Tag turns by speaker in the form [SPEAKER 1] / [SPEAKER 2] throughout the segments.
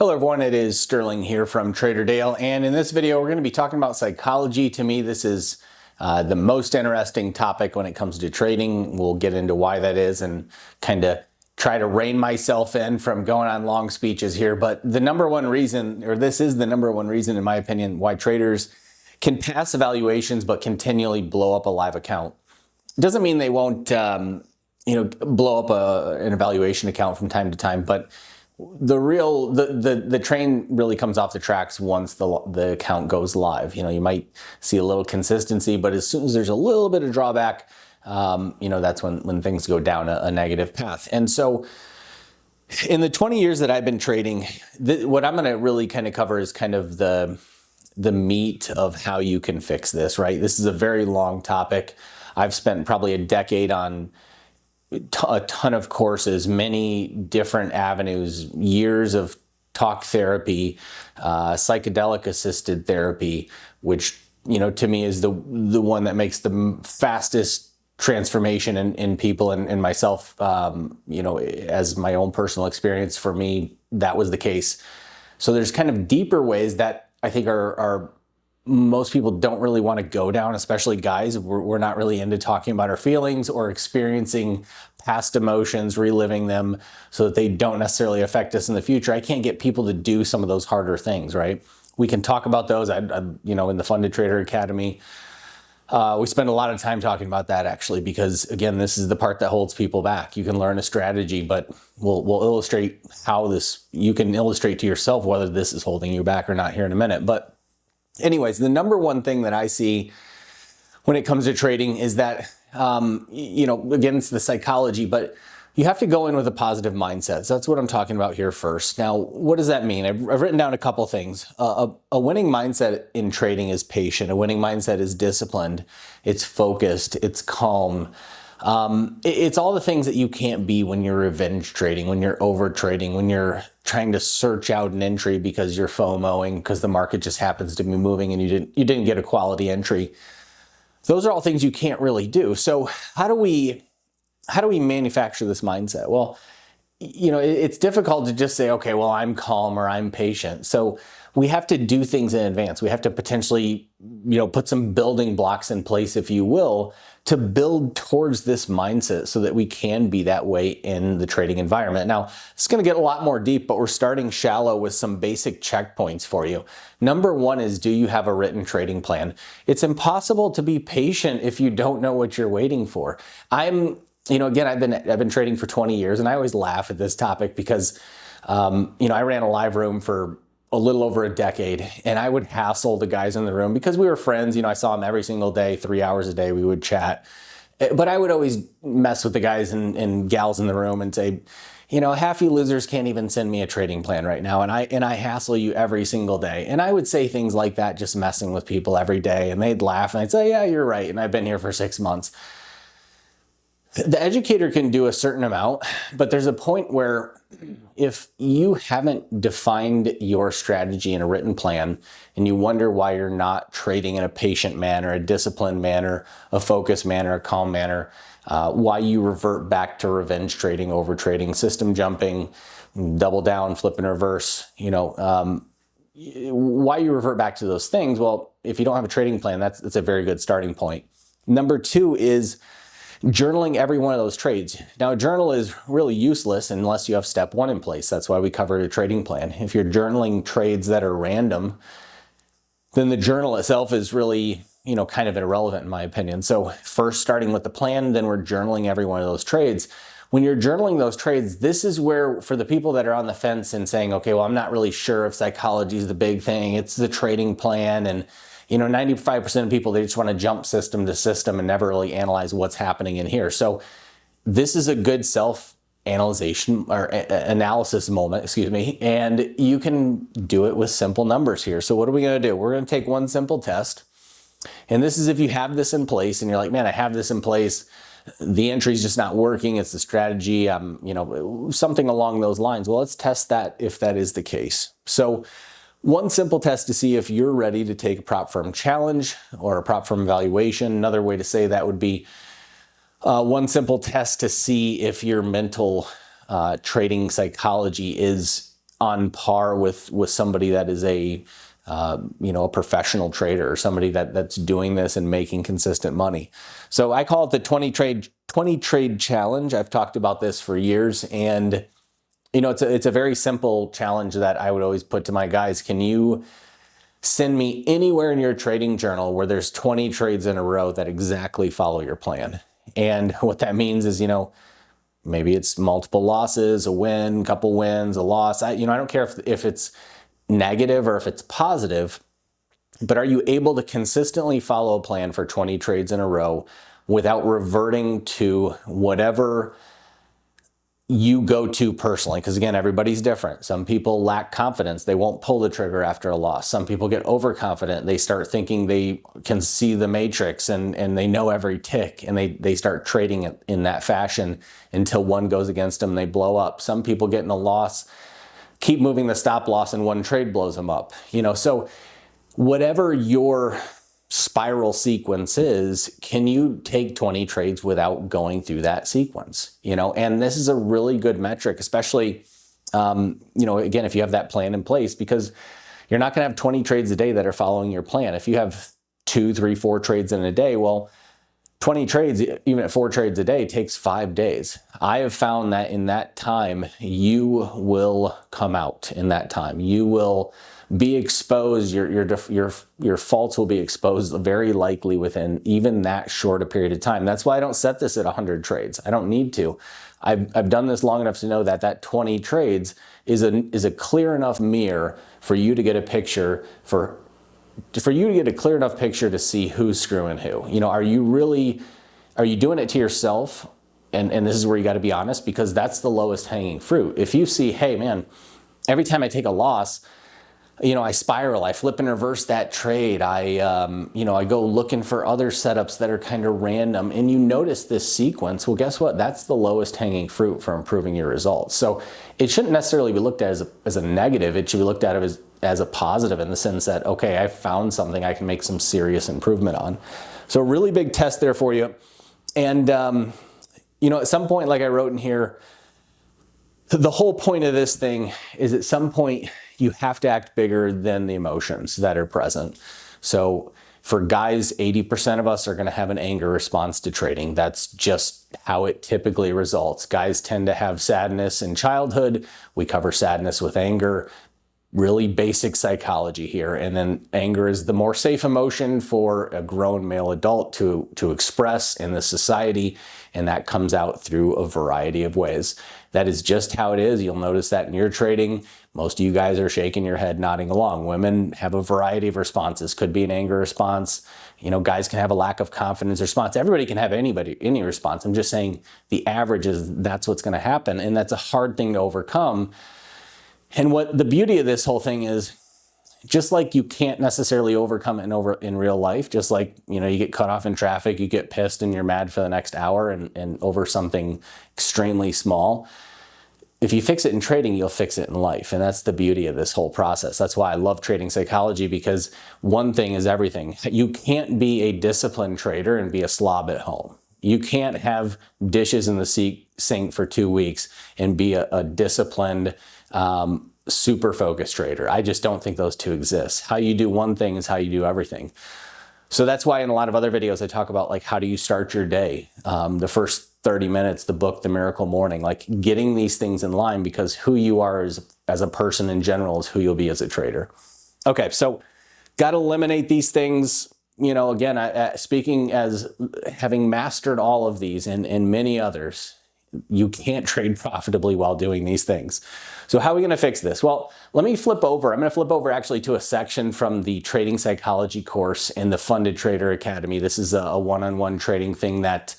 [SPEAKER 1] Hello everyone, it is Sterling here from Trader Dale, and in this video we're going to be talking about psychology. To me, this is the most interesting topic when it comes to trading. We'll get into why that is and kind of try to rein myself in from going on long speeches here. But the number one reason, or this is the number one reason in my opinion, why traders can pass evaluations but continually blow up a live account. It doesn't mean they won't blow up an evaluation account from time to time, but the train really comes off the tracks once the account goes live. You might see a little consistency, but as soon as there's a little bit of drawback, that's when things go down a negative path. And so in the 20 years that I've been trading, what I'm going to really kind of cover is kind of the meat of how you can fix this, right? This is a very long topic. I've spent probably a decade on a ton of courses, many different avenues, years of talk therapy, psychedelic assisted therapy, which, to me is the one that makes the fastest transformation in people and myself, as my own personal experience. For me, that was the case. So there's kind of deeper ways that I think are most people don't really want to go down, especially guys. We're not really into talking about our feelings or experiencing past emotions, reliving them so that they don't necessarily affect us in the future. I can't get people to do some of those harder things, right? We can talk about those. In the Funded Trader Academy, we spend a lot of time talking about that actually, because again, this is the part that holds people back. You can learn a strategy, but we'll illustrate how you can illustrate to yourself whether this is holding you back or not here in a minute. But anyways, the number one thing that I see when it comes to trading is that, again, it's the psychology, but you have to go in with a positive mindset. So that's what I'm talking about here first. Now, what does that mean? I've written down a couple things. A winning mindset in trading is patient. A winning mindset is disciplined. It's focused. It's calm. It's all the things that you can't be when you're revenge trading, when you're over trading, when you're trying to search out an entry because you're FOMOing because the market just happens to be moving and you didn't get a quality entry. Those are all things you can't really do. So how do we manufacture this mindset? Well, it's difficult to just say, okay, well, I'm calm or I'm patient. So we have to do things in advance. We have to potentially, put some building blocks in place, if you will, to build towards this mindset so that we can be that way in the trading environment. Now, it's going to get a lot more deep, but we're starting shallow with some basic checkpoints for you. Number one is, do you have a written trading plan? It's impossible to be patient if you don't know what you're waiting for. Again, I've been trading for 20 years, and I always laugh at this topic because, I ran a live room for a little over a decade, and I would hassle the guys in the room because we were friends. I saw them every single day, 3 hours a day, we would chat. But I would always mess with the guys and gals in the room and say, half you losers can't even send me a trading plan right now. And I hassle you every single day. And I would say things like that, just messing with people every day. And they'd laugh and I'd say, yeah, you're right. And I've been here for 6 months. The educator can do a certain amount, but there's a point where if you haven't defined your strategy in a written plan and you wonder why you're not trading in a patient manner, a disciplined manner, a focused manner, a calm manner, why you revert back to revenge trading, over trading, system jumping, double down, flip and reverse, why you revert back to those things. Well, if you don't have a trading plan, that's a very good starting point. Number two is journaling every one of those trades. Now, a journal is really useless unless you have step one in place. That's why we covered a trading plan. If you're journaling trades that are random, then the journal itself is really, kind of irrelevant in my opinion. So first starting with the plan, then we're journaling every one of those trades. When you're journaling those trades, this is where, for the people that are on the fence and saying, okay, well, I'm not really sure if psychology is the big thing, it's the trading plan, and 95% of people, they just want to jump system to system and never really analyze what's happening in here. So this is a good self-analyzation or analysis moment, and you can do it with simple numbers here. So what are we going to do? We're going to take one simple test. And this is if you have this in place and you're like, man, I have this in place. The entry's just not working. It's the strategy, something along those lines. Well, let's test that if that is the case. So one simple test to see if you're ready to take a prop firm challenge or a prop firm evaluation. Another way to say that would be one simple test to see if your mental trading psychology is on par with somebody that is a a professional trader or somebody that's doing this and making consistent money. So I call it the 20 trade challenge. I've talked about this for years, and it's a very simple challenge that I would always put to my guys. Can you send me anywhere in your trading journal where there's 20 trades in a row that exactly follow your plan? And what that means is, maybe it's multiple losses, a win, couple wins, a loss. I don't care if it's negative or if it's positive, but are you able to consistently follow a plan for 20 trades in a row without reverting to whatever you go to personally? Because again, everybody's different. Some people lack confidence. They won't pull the trigger after a loss. Some people get overconfident. They start thinking they can see the matrix and they know every tick, and they start trading it in that fashion until one goes against them and they blow up. Some people get in a loss, keep moving the stop loss, and one trade blows them up. So whatever your spiral sequence is, can you take 20 trades without going through that sequence? And this is a really good metric, especially, again, if you have that plan in place, because you're not going to have 20 trades a day that are following your plan. If you have 2, 3, 4 trades in a day, well, 20 trades, even at 4 trades a day, takes 5 days. I have found that in that time, you will come out in that time. You will be exposed. Your faults will be exposed very likely within even that short a period of time. That's why I don't set this at 100 trades. I don't need to. I've done this long enough to know that 20 trades is a clear enough mirror for you to get a picture for you to get a clear enough picture to see who's screwing who. Are you doing it to yourself? And this is where you got to be honest, because that's the lowest hanging fruit. If you see, hey man, every time I take a loss, I spiral, I flip and reverse that trade. I go looking for other setups that are kind of random, and you notice this sequence. Well, guess what? That's the lowest hanging fruit for improving your results. So it shouldn't necessarily be looked at as a negative. It should be looked at as a positive, in the sense that, okay, I found something I can make some serious improvement on. So really big test there for you. And, at some point, like I wrote in here, the whole point of this thing is at some point you have to act bigger than the emotions that are present. So for guys, 80% of us are going to have an anger response to trading. That's just how it typically results. Guys tend to have sadness in childhood. We cover sadness with anger. Really basic psychology here. And then anger is the more safe emotion for a grown male adult to express in the society. And that comes out through a variety of ways. That is just how it is. You'll notice that in your trading. Most of you guys are shaking your head, nodding along. Women have a variety of responses. Could be an anger response. Guys can have a lack of confidence response. Everybody can have any response. I'm just saying the average is that's what's going to happen. And that's a hard thing to overcome. And what the beauty of this whole thing is, just like you can't necessarily overcome it in real life, just like, you get cut off in traffic, you get pissed and you're mad for the next hour and over something extremely small. If you fix it in trading, you'll fix it in life. And that's the beauty of this whole process. That's why I love trading psychology, because one thing is everything. You can't be a disciplined trader and be a slob at home. You can't have dishes in the sink for 2 weeks and be a disciplined, super focused trader. I just don't think those two exist. How you do one thing is how you do everything. So that's why in a lot of other videos I talk about, like, how do you start your day? The first 30 minutes, the book, The Miracle Morning, like getting these things in line, because who you are as a person in general is who you'll be as a trader. Okay, so got to eliminate these things. Again, speaking as having mastered all of these and many others, you can't trade profitably while doing these things. So how are we going to fix this? Well, let me flip over. I'm going to flip over actually to a section from the trading psychology course in the Funded Trader Academy. This is a one-on-one trading thing that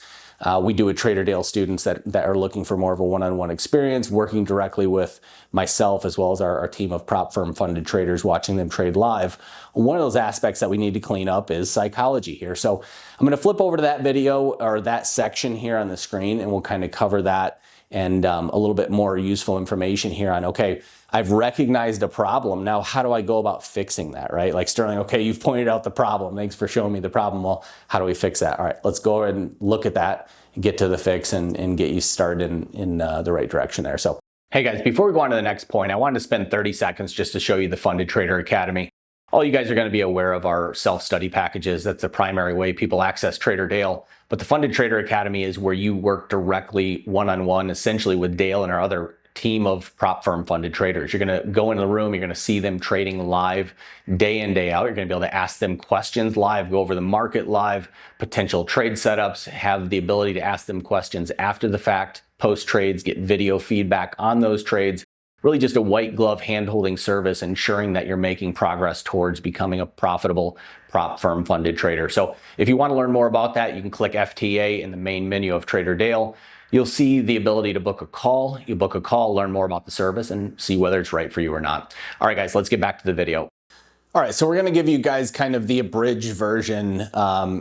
[SPEAKER 1] we do with Traderdale students that are looking for more of a one-on-one experience, working directly with myself as well as our team of prop firm funded traders, watching them trade live. One of those aspects that we need to clean up is psychology here. So I'm going to flip over to that video or that section here on the screen, and we'll kind of cover that and a little bit more useful information here on, okay, I've recognized a problem. Now, how do I go about fixing that, right? Like Sterling, okay, you've pointed out the problem. Thanks for showing me the problem. Well, how do we fix that? All right, let's go ahead and look at that, get to the fix, and get you started in the right direction there. So Hey guys, before we go on to the next point, I wanted to spend 30 seconds just to show you the Funded Trader Academy. All you guys are going to be aware of our self-study packages. That's the primary way people access Trader Dale. But the Funded Trader Academy is where you work directly one-on-one, essentially with Dale and our other team of prop firm funded traders. You're going to go into the room, you're going to see them trading live day in, day out. You're going to be able to ask them questions live, go over the market live, potential trade setups, have the ability to ask them questions after the fact, post trades, get video feedback on those trades. Really just a white glove hand-holding service, ensuring that you're making progress towards becoming a profitable prop firm funded trader. So if you want to learn more about that, you can click FTA in the main menu of Trader Dale. You'll see the ability to book a call. You book a call, learn more about the service, and see whether it's right for you or not. All right, guys, let's get back to the video. All right, so we're going to give you guys kind of the abridged version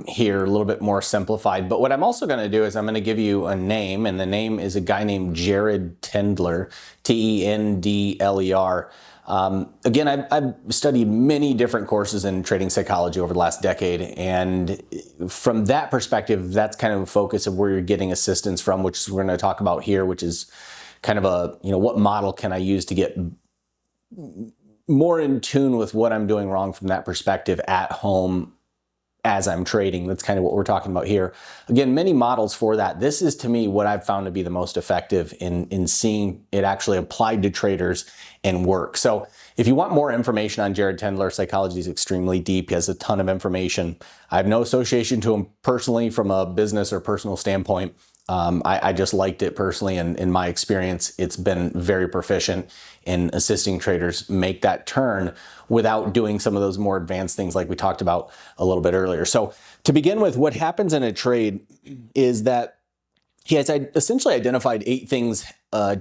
[SPEAKER 1] here, a little bit more simplified. But what I'm also going to do is I'm going to give you a name, and the name is a guy named Jared Tendler, Tendler. Again, I've studied many different courses in trading psychology over the last decade, and from that perspective, that's kind of a focus of where you're getting assistance from, which we're going to talk about here, which is kind of a, what model can I use to get more in tune with what I'm doing wrong from that perspective at home as I'm trading. That's kind of what we're talking about here. Again, many models for that. This is, to me, what I've found to be the most effective in seeing it actually applied to traders and work. So if you want more information on Jared Tendler, psychology is extremely deep. He has a ton of information. I have no association to him personally from a business or personal standpoint. I just liked it personally, and in my experience, it's been very proficient in assisting traders make that turn without doing some of those more advanced things like we talked about a little bit earlier. So to begin with, what happens in a trade is that he has essentially identified 8 things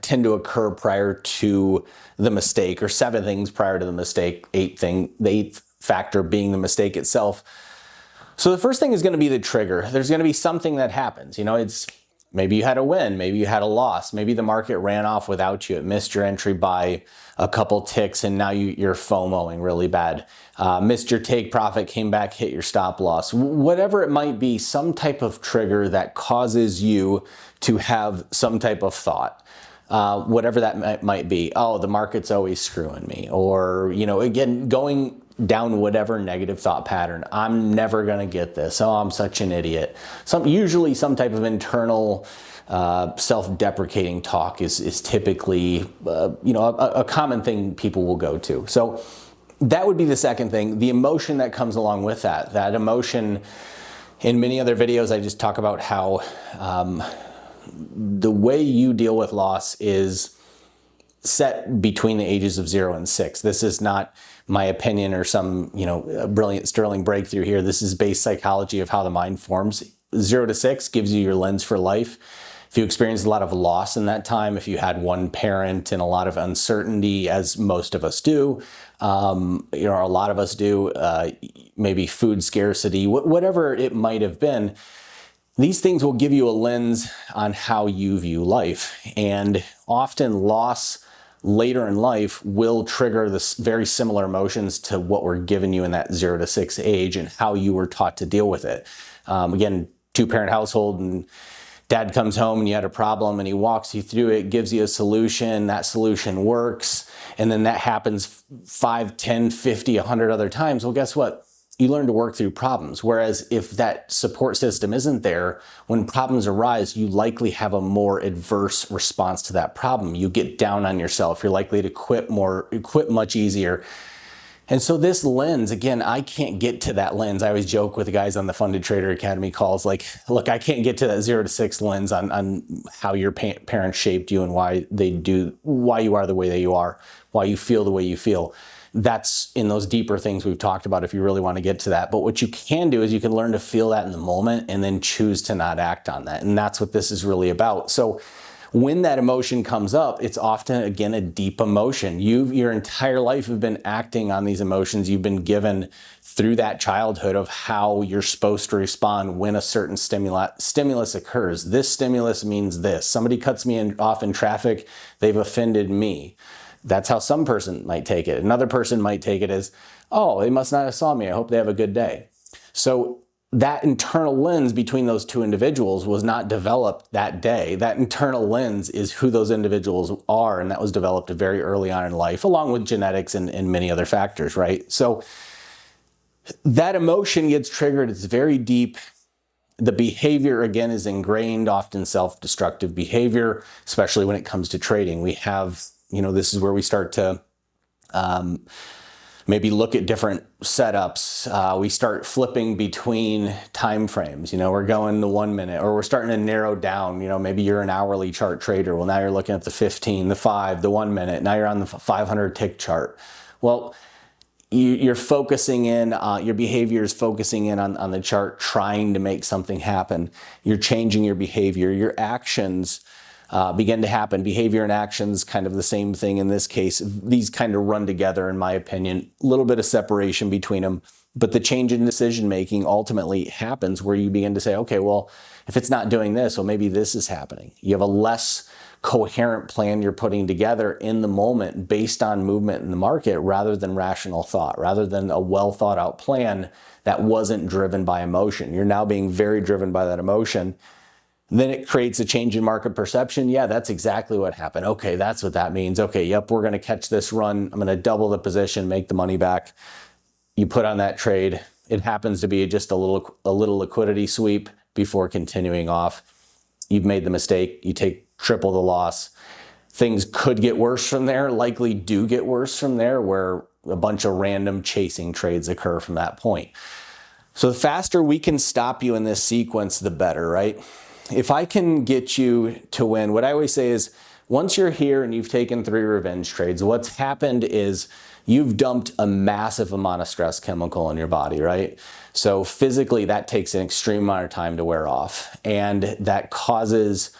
[SPEAKER 1] tend to occur prior to the mistake, or 7 things prior to the mistake, the 8th factor being the mistake itself. So the first thing is going to be the trigger. There's going to be something that happens. It's maybe you had a win, maybe you had a loss, maybe the market ran off without you, it missed your entry by a couple ticks, and now you're FOMOing really bad. Missed your take profit, came back, hit your stop loss. Whatever it might be, some type of trigger that causes you to have some type of thought. Whatever that might be. Oh, the market's always screwing me. Or, again, going down whatever negative thought pattern. I'm never going to get this. Oh, I'm such an idiot. Usually some type of internal self-deprecating talk is typically, a common thing people will go to. So that would be the second thing. The emotion that comes along with that. That emotion, in many other videos, I just talk about how the way you deal with loss is set between the ages of 0 and 6. This is not my opinion or some, brilliant sterling breakthrough here. This is base psychology of how the mind forms. 0 to 6 gives you your lens for life. If you experience a lot of loss in that time, if you had one parent and a lot of uncertainty, as most of us do, a lot of us do, maybe food scarcity, whatever it might have been, these things will give you a lens on how you view life. And often loss later in life will trigger this very similar emotions to what were given you in that 0 to 6 age and how you were taught to deal with it. Again, 2-parent household, and dad comes home and you had a problem and he walks you through it, gives you a solution, that solution works, and then that happens 5, 10, 50, 100 other times. Well, guess what? You learn to work through problems. Whereas if that support system isn't there, when problems arise, you likely have a more adverse response to that problem. You get down on yourself. You're likely to quit much easier. And so this lens, again, I can't get to that lens. I always joke with the guys on the Funded Trader Academy calls, like, look, I can't get to that 0 to 6 lens on how your parents shaped you and why you are the way that you are, why you feel the way you feel. That's in those deeper things we've talked about if you really want to get to that. But what you can do is you can learn to feel that in the moment and then choose to not act on that. And that's what this is really about. So when that emotion comes up, it's often, again, a deep emotion. Your entire life have been acting on these emotions you've been given through that childhood of how you're supposed to respond when a certain stimulus occurs. This stimulus means this. Somebody cuts me off in traffic, they've offended me. That's how some person might take it. Another person might take it as, oh, they must not have saw me. I hope they have a good day. So that internal lens between those two individuals was not developed that day. That internal lens is who those individuals are, and that was developed very early on in life, along with genetics and many other factors, right? So that emotion gets triggered. It's very deep. The behavior, again, is ingrained, often self-destructive behavior, especially when it comes to trading. We have, this is where we start to maybe look at different setups. We start flipping between time frames. We're going to 1 minute, or we're starting to narrow down. Maybe you're an hourly chart trader. Well, now you're looking at the 15, the 5, the 1 minute. Now you're on the 500 tick chart. Well, you're focusing in, your behavior is focusing in on the chart, trying to make something happen. You're changing your behavior. Your actions begin to happen. Behavior and actions, kind of the same thing in this case. These kind of run together, in my opinion. A little bit of separation between them. But the change in decision making ultimately happens where you begin to say, okay, well, if it's not doing this, well, maybe this is happening. You have a less coherent plan you're putting together in the moment based on movement in the market rather than rational thought, rather than a well thought out plan that wasn't driven by emotion. You're now being very driven by that emotion. Then it creates a change in market perception. Yeah, that's exactly what happened. Okay, that's what that means. Okay, yep, we're going to catch this run. I'm going to double the position, make the money back. You put on that trade. It happens to be just a little liquidity sweep before continuing off. You've made the mistake. You take triple the loss. Things could get worse from there, likely do get worse from there, where a bunch of random chasing trades occur from that point. So the faster we can stop you in this sequence, the better, right? If I can get you to win, what I always say is, once you're here and you've taken 3 revenge trades, what's happened is you've dumped a massive amount of stress chemical in your body, right? So physically, that takes an extreme amount of time to wear off. And that causes,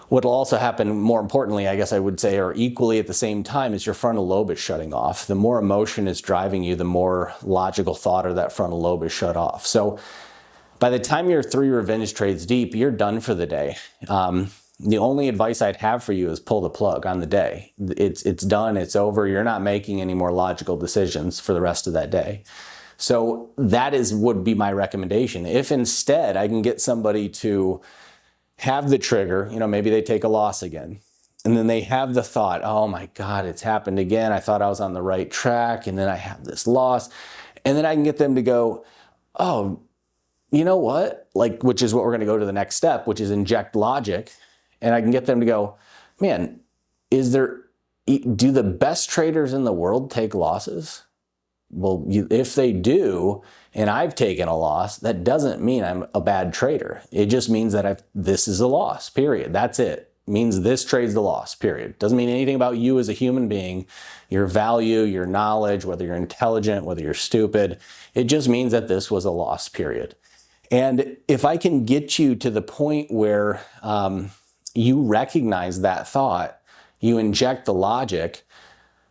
[SPEAKER 1] what will also happen, more importantly, I guess I would say, or equally at the same time, is your frontal lobe is shutting off. The more emotion is driving you, the more logical thought of that frontal lobe is shut off. So by the time you're 3 revenge trades deep, you're done for the day. The only advice I'd have for you is pull the plug on the day. It's done, it's over. You're not making any more logical decisions for the rest of that day. So that would be my recommendation. If instead I can get somebody to have the trigger, maybe they take a loss again, and then they have the thought, oh my God, it's happened again. I thought I was on the right track, and then I have this loss. And then I can get them to go, oh, you know what? Which is what we're going to go to the next step, which is inject logic. And I can get them to go, man, do the best traders in the world take losses? Well, if they do, and I've taken a loss, that doesn't mean I'm a bad trader. It just means that this is a loss, period. That's it. It means this trade's the loss, period. Doesn't mean anything about you as a human being, your value, your knowledge, whether you're intelligent, whether you're stupid. It just means that this was a loss, period. And if I can get you to the point where you recognize that thought, you inject the logic,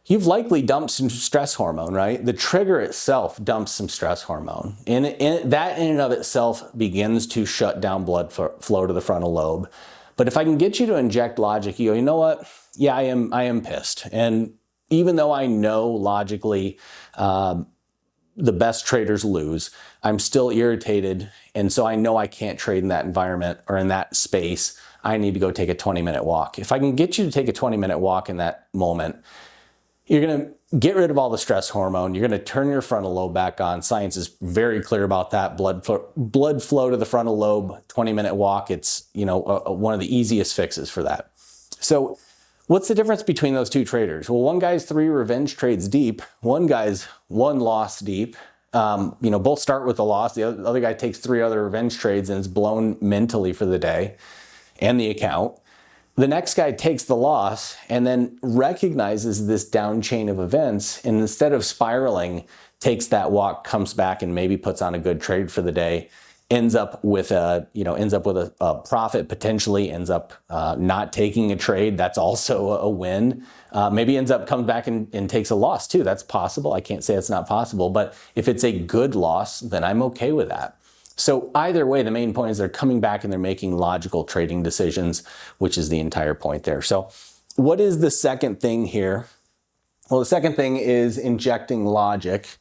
[SPEAKER 1] you've likely dumped some stress hormone, right? The trigger itself dumps some stress hormone. And that in and of itself begins to shut down blood flow to the frontal lobe. But if I can get you to inject logic, you go, you know what? Yeah, I am pissed. And even though I know logically the best traders lose, I'm still irritated. And so I know I can't trade in that environment or in that space. I need to go take a 20-minute walk. If I can get you to take a 20-minute walk in that moment, you're going to get rid of all the stress hormone. You're going to turn your frontal lobe back on. Science is very clear about that. Blood flow to the frontal lobe, 20-minute walk. It's, one of the easiest fixes for that. So what's the difference between those two traders? Well, one guy's 3 revenge trades deep. One guy's 1 loss deep. Both start with a loss. The other guy takes 3 other revenge trades and is blown mentally for the day and the account. The next guy takes the loss and then recognizes this down chain of events, and instead of spiraling, takes that walk, comes back, and maybe puts on a good trade for the day. Ends up with a profit, potentially ends up not taking a trade. That's also a win. Maybe comes back and takes a loss too. That's possible. I can't say it's not possible, but if it's a good loss, then I'm okay with that. So either way, the main point is they're coming back and they're making logical trading decisions, which is the entire point there. So what is the second thing here? Well, the second thing is injecting logic.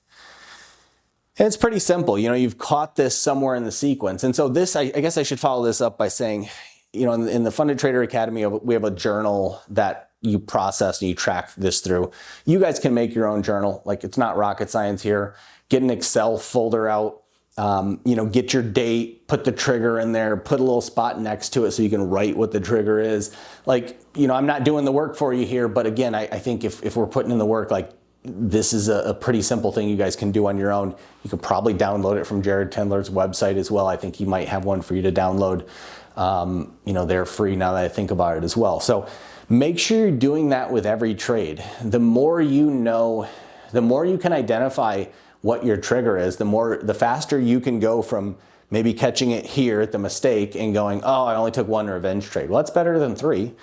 [SPEAKER 1] And it's pretty simple. You know, you've caught this somewhere in the sequence. And so this, I guess I should follow this up by saying, you know, in the Funded Trader Academy, we have a journal that you process and you track this through. You guys can make your own journal. Like, it's not rocket science here. Get an Excel folder out, you know, get your date, put the trigger in there, put a little spot next to it so you can write what the trigger is. Like, you know, I'm not doing the work for you here, but again, I think if we're putting in the work, like, this is a pretty simple thing you guys can do on your own. You could probably download it from Jared Tendler's website as well. I think he might have one for you to download. You know, they're free now that I think about it as well. So make sure you're doing that with every trade. The more you know, the more you can identify what your trigger is, the faster you can go from maybe catching it here at the mistake and going, oh, I only took one revenge trade. Well, that's better than 3.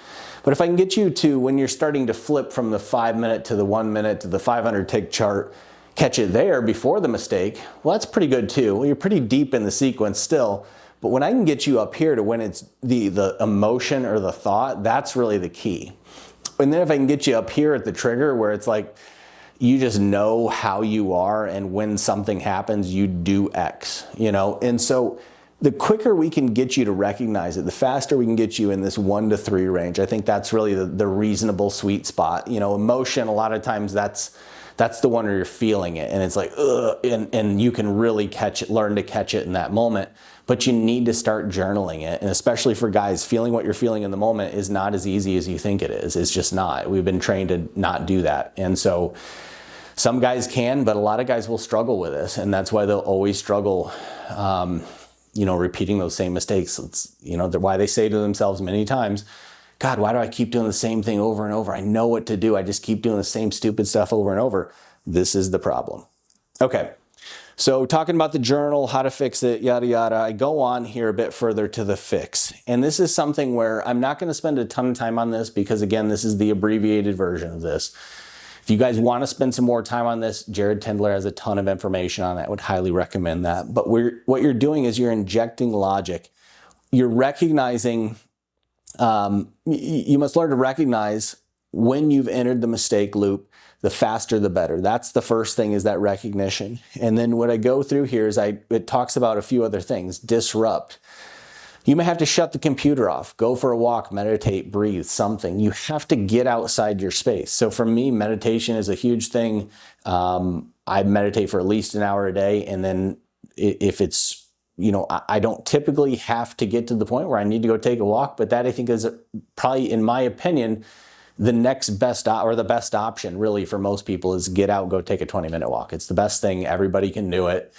[SPEAKER 1] But if I can get you to, when you're starting to flip from the 5 minute to the 1 minute to the 500 tick chart, catch it there before the mistake, well, that's pretty good too. Well, you're pretty deep in the sequence still. But when I can get you up here to when it's the emotion or the thought, that's really the key. And then if I can get you up here at the trigger where it's like, you just know how you are, and when something happens, you do X, you know? And so the quicker we can get you to recognize it, the faster we can get you in this 1 to 3 range. I think that's really the reasonable sweet spot. You know, emotion, a lot of times that's the one where you're feeling it and it's like, ugh, and you can really catch it, learn to catch it in that moment. But you need to start journaling it. And especially for guys, feeling what you're feeling in the moment is not as easy as you think it is. It's just not. We've been trained to not do that. And so some guys can, but a lot of guys will struggle with this. And that's why they'll always struggle, you know, repeating those same mistakes. It's, you know, why they say to themselves many times, God, why do I keep doing the same thing over and over? I know what to do. I just keep doing the same stupid stuff over and over. This is the problem. Okay. So talking about the journal, how to fix it, yada, yada, I go on here a bit further to the fix. And this is something where I'm not going to spend a ton of time on this because, again, this is the abbreviated version of this. If you guys want to spend some more time on this, Jared Tendler has a ton of information on that. I would highly recommend that. But what you're doing is you're injecting logic. You're recognizing, you must learn to recognize when you've entered the mistake loop. The faster, the better. That's the first thing, is that recognition. And then what I go through here is it talks about a few other things. Disrupt. You may have to shut the computer off, go for a walk, meditate, breathe, something. You have to get outside your space. So for me, meditation is a huge thing. I meditate for at least an hour a day. And then if it's, you know, I don't typically have to get to the point where I need to go take a walk, but that I think is probably, in my opinion, the next best or the best option really for most people is get out, go take a 20-minute walk. It's the best thing. Everybody can do it.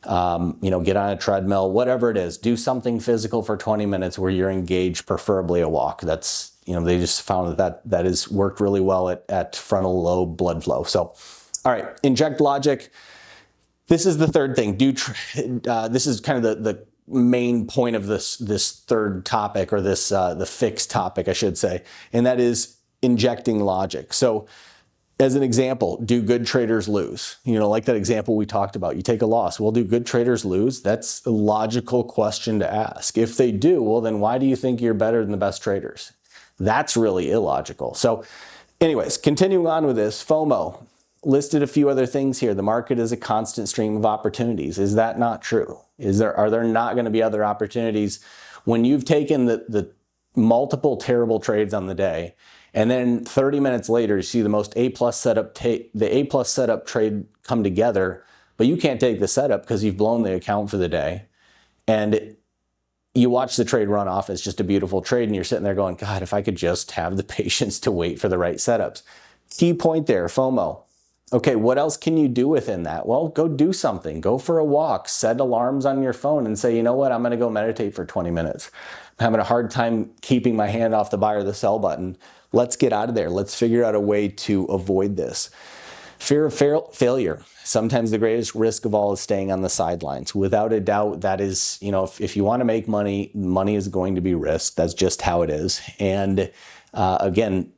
[SPEAKER 1] You know, get on a treadmill, whatever it is, do something physical for 20 minutes where you're engaged, preferably a walk. That's, you know, they just found that has worked really well at frontal lobe blood flow. So, all right, inject logic. This is the third thing. This is kind of the main point of this third topic, or this the fix topic, I should say, and that is injecting logic. So as an example, do good traders lose? You know, like that example we talked about, you take a loss. Well, do good traders lose? That's a logical question to ask. If they do, well, then why do you think you're better than the best traders? That's really illogical. So anyways, continuing on with this, FOMO. Listed a few other things here. The market is a constant stream of opportunities. Is that not true? Are there not going to be other opportunities when you've taken the multiple terrible trades on the day, and then 30 minutes later you see the most A-plus setup trade come together, but you can't take the setup because you've blown the account for the day, and you watch the trade run off as just a beautiful trade, and you're sitting there going, God, if I could just have the patience to wait for the right setups. Key point there, FOMO. Okay, what else can you do within that? Well, go do something. Go for a walk. Set alarms on your phone and say, you know what, I'm going to go meditate for 20 minutes. I'm having a hard time keeping my hand off the buy or the sell button. Let's get out of there. Let's figure out a way to avoid this. Fear of failure. Sometimes the greatest risk of all is staying on the sidelines. Without a doubt, that is, you know, if you want to make money, money is going to be risked. That's just how it is. And again,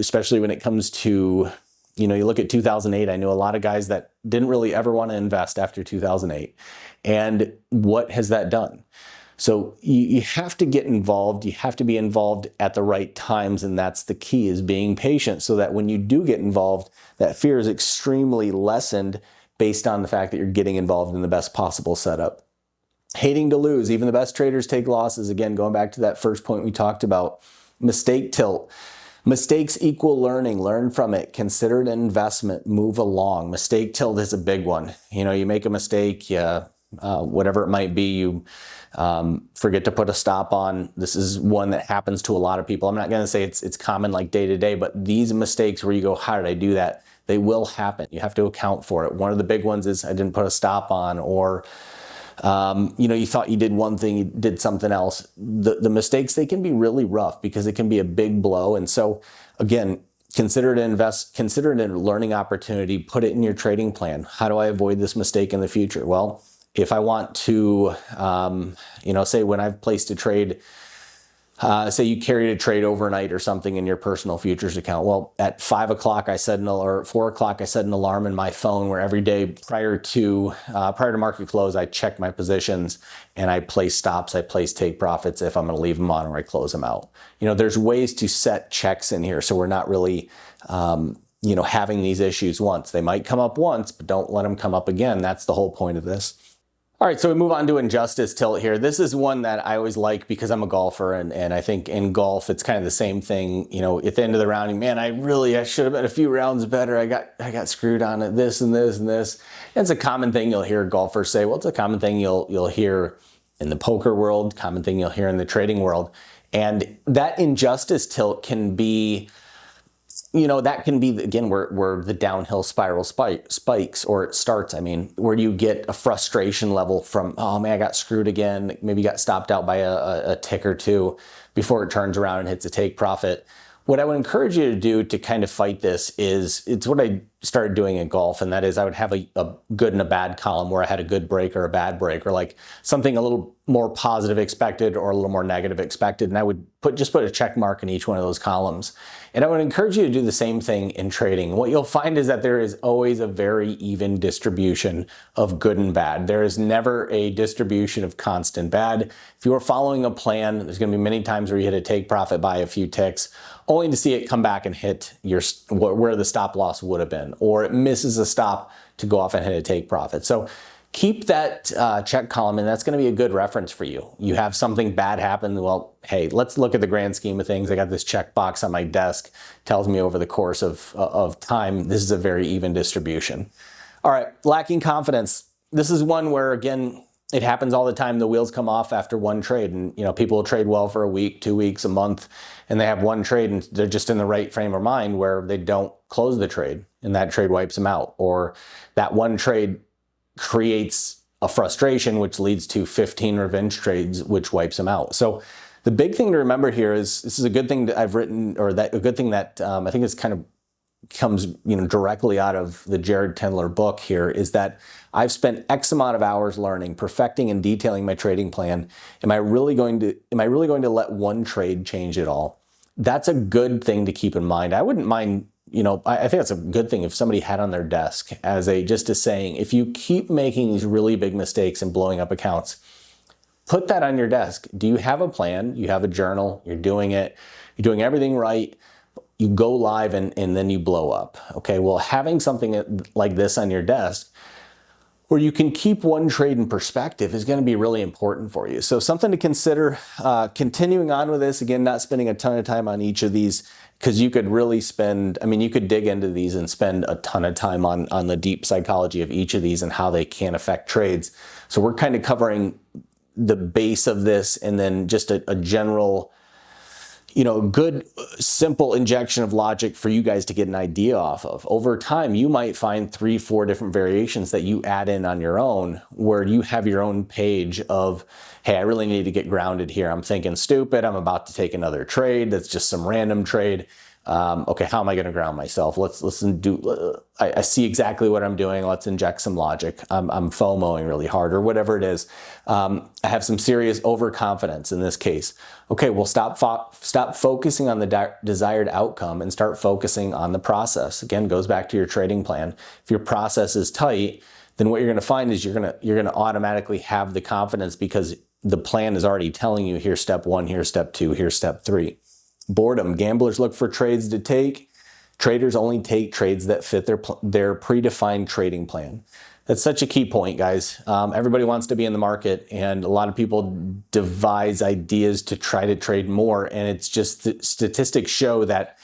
[SPEAKER 1] especially when it comes to, you know, you look at 2008, I knew a lot of guys that didn't really ever want to invest after 2008. And what has that done? So you have to get involved. You have to be involved at the right times. And that's the key, is being patient so that when you do get involved, that fear is extremely lessened based on the fact that you're getting involved in the best possible setup. Hating to lose. Even the best traders take losses. Again, going back to that first point we talked about. Mistake tilt. Mistakes equal learning. Learn from it. Consider it an investment. Move along. Mistake tilt is a big one. You know, you make a mistake, whatever it might be, you forget to put a stop on. This is one that happens to a lot of people. I'm not going to say it's common like day to day, but these mistakes where you go, how did I do that? They will happen. You have to account for it. One of the big ones is I didn't put a stop on, or you know, you thought you did one thing, you did something else. The mistakes, they can be really rough because it can be a big blow. And so again, consider it a learning opportunity, put it in your trading plan. How do I avoid this mistake in the future? Well, if I want to, you know, say when I've placed a trade, say you carried a trade overnight or something in your personal futures account. Well, at 5 o'clock, I set or 4 o'clock, I set an alarm in my phone where every day prior to market close, I check my positions and I place stops, I place take profits if I'm going to leave them on or I close them out. You know, there's ways to set checks in here, so we're not really, you know, having these issues once. They might come up once, but don't let them come up again. That's the whole point of this. All right, so we move on to injustice tilt here. This is one that I always like because I'm a golfer, and I think in golf it's kind of the same thing. You know, at the end of the round, man, I should have been a few rounds better. I got screwed on it, this and this and this. It's a common thing you'll hear golfers say. Well, it's a common thing you'll hear in the poker world, common thing you'll hear in the trading world. And that injustice tilt can be, you know, that can be, again, where the downhill spiral spikes, or it starts, I mean, where you get a frustration level from, oh man, I got screwed again, maybe got stopped out by a tick or two before it turns around and hits a take profit. What I would encourage you to do to kind of fight this is, it's what I started doing in golf, and that is I would have a good and a bad column where I had a good break or a bad break, or like something a little more positive expected or a little more negative expected, and I would just put a check mark in each one of those columns. And I would encourage you to do the same thing in trading. What you'll find is that there is always a very even distribution of good and bad. There is never a distribution of constant bad. If you are following a plan, there's going to be many times where you hit a take profit by a few ticks, only to see it come back and hit where the stop loss would have been, or it misses a stop to go off and hit a take profit. So keep that check column, and that's going to be a good reference for you. You have something bad happen, well, hey, let's look at the grand scheme of things. I got this check box on my desk, tells me over the course of time, this is a very even distribution. All right, lacking confidence. This is one where, again, it happens all the time. The wheels come off after one trade, and you know, people will trade well for a week, 2 weeks, a month, and they have one trade and they're just in the right frame of mind where they don't close the trade and that trade wipes them out, or that one trade creates a frustration which leads to 15 revenge trades which wipes them out. So the big thing to remember here is, this is a good thing that I've written, or that a good thing that I think is kind of comes, you know, directly out of the Jared Tendler book here, is that I've spent X amount of hours learning, perfecting, and detailing my trading plan. Am I really going to let one trade change it all? That's a good thing to keep in mind. I wouldn't mind, you know, I think that's a good thing if somebody had on their desk as just a saying, if you keep making these really big mistakes and blowing up accounts, put that on your desk. Do you have a plan? You have a journal, you're doing it, you're doing everything right, you go live and then you blow up. Okay, well, having something like this on your desk where you can keep one trade in perspective is going to be really important for you. So something to consider. Continuing on with this, again, not spending a ton of time on each of these, because you could really spend, I mean, you could dig into these and spend a ton of time on the deep psychology of each of these and how they can affect trades. So we're kind of covering the base of this, and then just a general, you know, good, simple injection of logic for you guys to get an idea off of. Over time, you might find 3, 4 different variations that you add in on your own, where you have your own page of, hey, I really need to get grounded here. I'm thinking stupid. I'm about to take another trade. That's just some random trade. Okay, how am I going to ground myself? I see exactly what I'm doing. Let's inject some logic. I'm FOMOing really hard, or whatever it is. I have some serious overconfidence in this case. Okay, well, stop focusing on the desired outcome and start focusing on the process. Again, goes back to your trading plan. If your process is tight, then what you're going to find is you're going to automatically have the confidence, because the plan is already telling you, here's step 1, here's step 2, here's step 3. Boredom. Gamblers look for trades to take. Traders only take trades that fit their predefined trading plan. That's such a key point, guys. Everybody wants to be in the market, and a lot of people devise ideas to try to trade more, and it's just statistics show that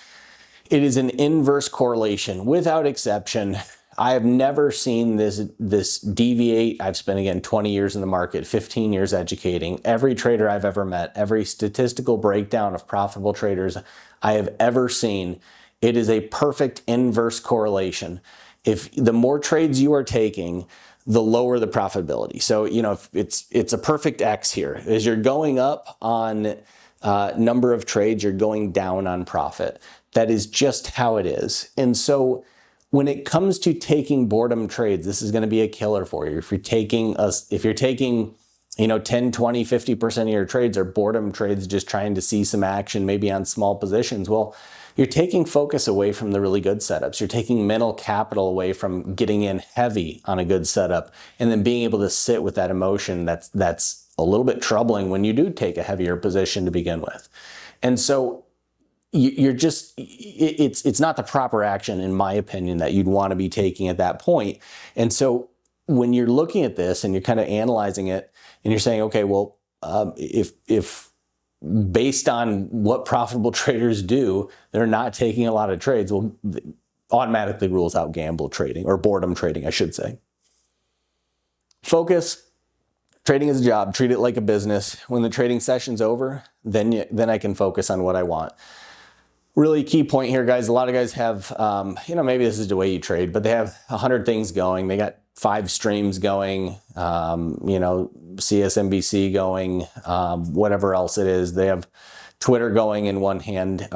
[SPEAKER 1] it is an inverse correlation without exception. I have never seen this deviate. I've spent, again, 20 years in the market, 15 years educating. Every trader I've ever met, every statistical breakdown of profitable traders I have ever seen, it is a perfect inverse correlation. If the more trades you are taking, the lower the profitability. So, if it's a perfect X here. As you're going up on number of trades, you're going down on profit. That is just how it is. And so when it comes to taking boredom trades, this is going to be a killer for you. If you're taking 10, 20, 50% of your trades are boredom trades, just trying to see some action, maybe on small positions, well, you're taking focus away from the really good setups. You're taking mental capital away from getting in heavy on a good setup and then being able to sit with that emotion that's a little bit troubling when you do take a heavier position to begin with. And so it's not the proper action, in my opinion, that you'd want to be taking at that point. And so when you're looking at this and you're kind of analyzing it and you're saying, okay, well, if based on what profitable traders do, they're not taking a lot of trades, well, automatically rules out gamble trading, or boredom trading, I should say. Focus. Trading is a job. Treat it like a business. When the trading session's over, then I can focus on what I want. Really key point here, guys. A lot of guys have, maybe this is the way you trade, but they have 100 things going. They got 5 streams going, CSNBC going, whatever else it is. They have Twitter going in one hand,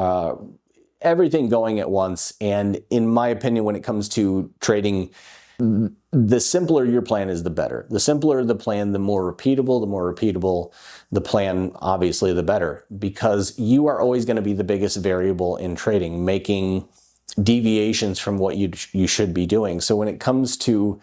[SPEAKER 1] everything going at once. And in my opinion, when it comes to trading, the simpler your plan is, the better. The simpler the plan, the more repeatable the plan, obviously, the better, because you are always going to be the biggest variable in trading, making deviations from what you should be doing. So when it comes to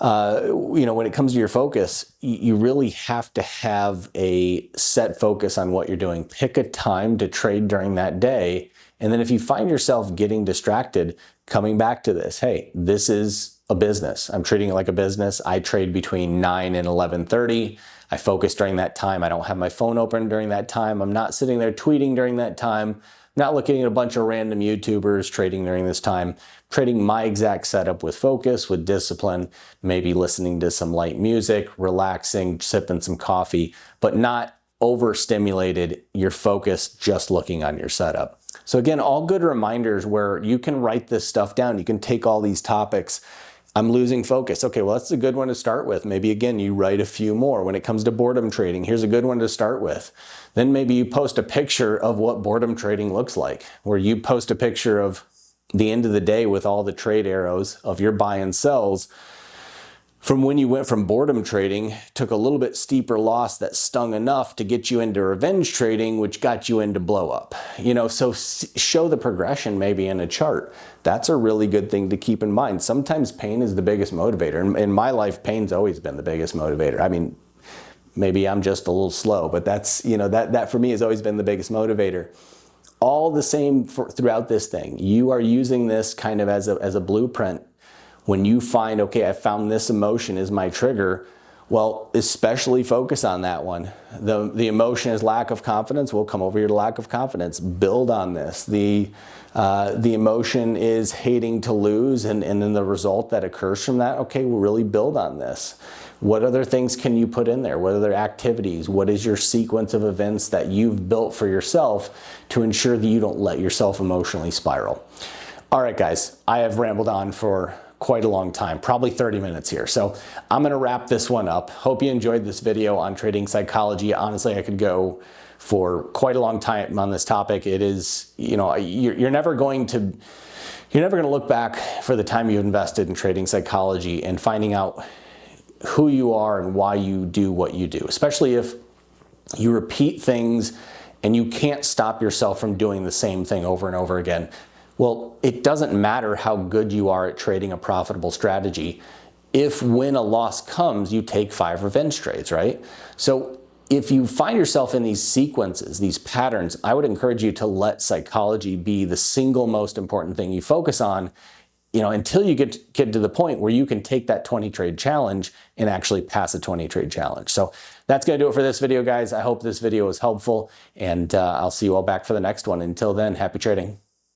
[SPEAKER 1] your focus, you really have to have a set focus on what you're doing. Pick a time to trade during that day. And then if you find yourself getting distracted, coming back to this, hey, this is a business. I'm treating it like a business. I trade between 9 and 11:30. I focus during that time. I don't have my phone open during that time. I'm not sitting there tweeting during that time. Not looking at a bunch of random YouTubers trading during this time. Trading my exact setup with focus, with discipline, maybe listening to some light music, relaxing, sipping some coffee, but not overstimulated. Your focus just looking on your setup. So again, all good reminders where you can write this stuff down. You can take all these topics. I'm losing focus. Okay, well, that's a good one to start with. Maybe, again, you write a few more. When it comes to boredom trading, here's a good one to start with. Then maybe you post a picture of what boredom trading looks like, where you post a picture of the end of the day with all the trade arrows of your buy and sells from when you went from boredom trading, took a little bit steeper loss that stung enough to get you into revenge trading, which got you into blow up. So show the progression maybe in a chart. That's a really good thing to keep in mind. Sometimes pain is the biggest motivator. In my life, pain's always been the biggest motivator. I mean, maybe I'm just a little slow, but that's, that for me has always been the biggest motivator. All the same throughout this thing. You are using this kind of as a blueprint. When you find, okay, I found this emotion is my trigger, well, especially focus on that one. The emotion is lack of confidence. We'll come over here to lack of confidence. Build on this. The emotion is hating to lose, and then the result that occurs from that, okay, we'll really build on this. What other things can you put in there? What other activities? What is your sequence of events that you've built for yourself to ensure that you don't let yourself emotionally spiral? All right, guys, I have rambled on for quite a long time, probably 30 minutes here. So I'm going to wrap this one up. Hope you enjoyed this video on trading psychology. Honestly, I could go for quite a long time on this topic. It is, you're never going to look back for the time you invested in trading psychology and finding out who you are and why you do what you do, especially if you repeat things and you can't stop yourself from doing the same thing over and over again. Well, it doesn't matter how good you are at trading a profitable strategy if when a loss comes, you take 5 revenge trades, right? So if you find yourself in these sequences, these patterns, I would encourage you to let psychology be the single most important thing you focus on, until you get to the point where you can take that 20 trade challenge and actually pass a 20 trade challenge. So that's going to do it for this video, guys. I hope this video was helpful, and I'll see you all back for the next one. Until then, happy trading.